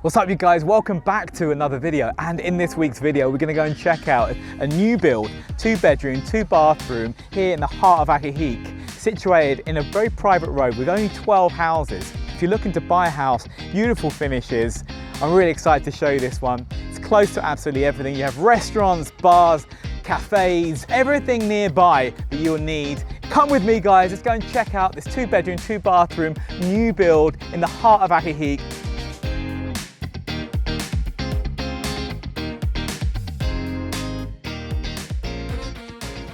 What's up you guys, welcome back to another video, and in this week's video we're going to go and check out a new build 2-bedroom, 2-bathroom here in the heart of Ajijic, situated in a very private road with only 12 houses. If you're looking to buy a house, beautiful finishes, I'm really excited to show you this one. It's close to absolutely everything. You have restaurants, bars, cafes, everything nearby that you'll need. Come with me guys, let's go and check out this 2-bedroom, 2-bathroom new build in the heart of Ajijic.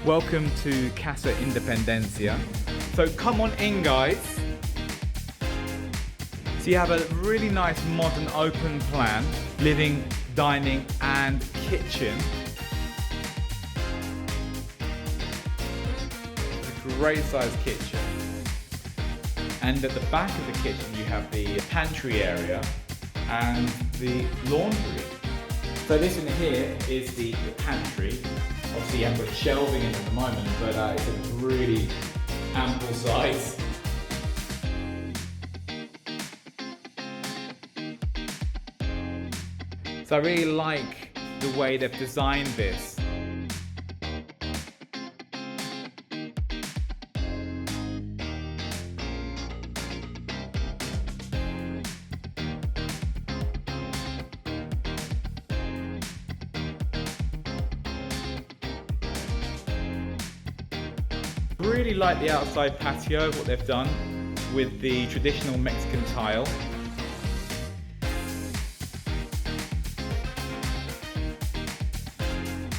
Welcome to Casa Independencia. So come on in guys. So you have a really nice modern open plan, living, dining and kitchen. It's a great sized kitchen. And at the back of the kitchen you have the pantry area and the laundry. So this in here is the pantry. Obviously you haven't got shelving in at the moment, but it's a really ample size. So I really like the way they've designed this. Really like the outside patio, what they've done with the traditional Mexican tile.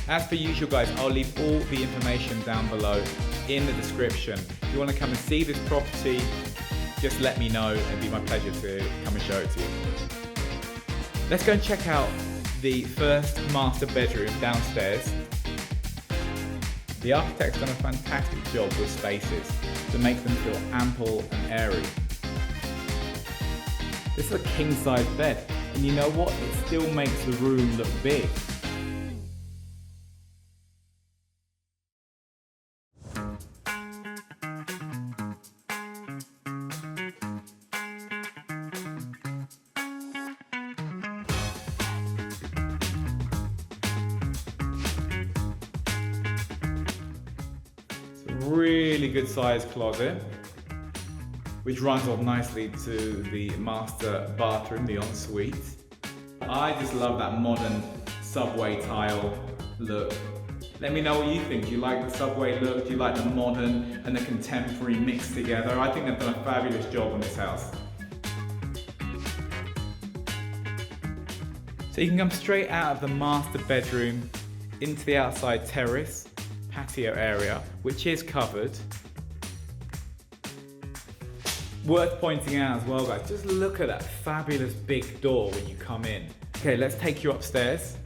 As per usual guys, I'll leave all the information down below in the description. If you want to come and see this property, just let me know. It'd be my pleasure to come and show it to you. Let's go and check out the first master bedroom downstairs. The architect's done a fantastic job with spaces to make them feel ample and airy. This is a king-size bed, and you know what? It still makes the room look big. Really good sized closet, which runs off nicely to the master bathroom, the ensuite. I just love that modern subway tile look. Let me know what you think. Do you like the subway look? Do you like the modern and the contemporary mixed together? I think they've done a fabulous job on this house. So you can come straight out of the master bedroom into the outside terrace patio area, which is covered. Worth pointing out as well guys, just look at that fabulous big door when you come in. Okay, let's take you upstairs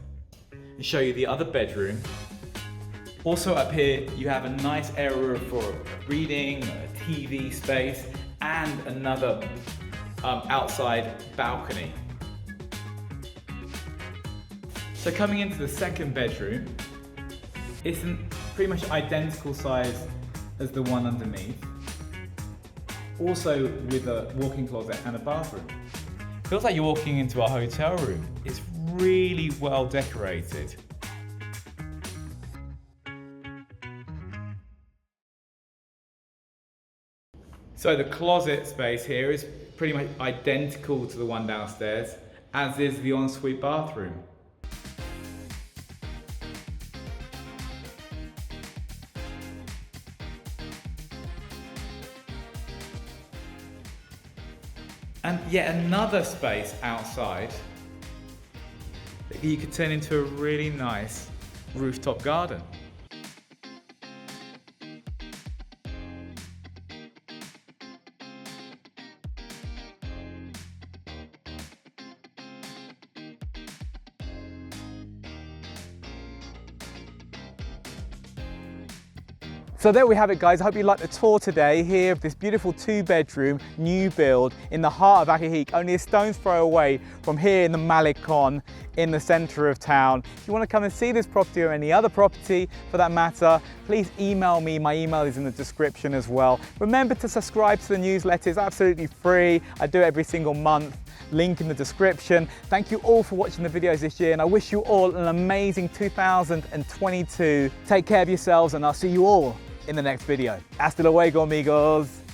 and show you the other bedroom. Also up here you have a nice area for reading, a TV space and another outside balcony. So coming into the second bedroom, it's pretty much identical size as the one underneath. Also with a walk-in closet and a bathroom. Feels like you're walking into a hotel room. It's really well decorated. So the closet space here is pretty much identical to the one downstairs, as is the ensuite bathroom. And yet another space outside that you could turn into a really nice rooftop garden. So there we have it, guys. I hope you liked the tour today here of this beautiful 2-bedroom new build in the heart of Ajijic, only a stone's throw away from here in the malecón in the center of town. If you want to come and see this property or any other property for that matter, please email me. My email is in the description as well. Remember to subscribe to the newsletter. It's absolutely free. I do it every single month. Link in the description. Thank you all for watching the videos this year, and I wish you all an amazing 2022. Take care of yourselves, and I'll see you all in the next video. Hasta luego, amigos.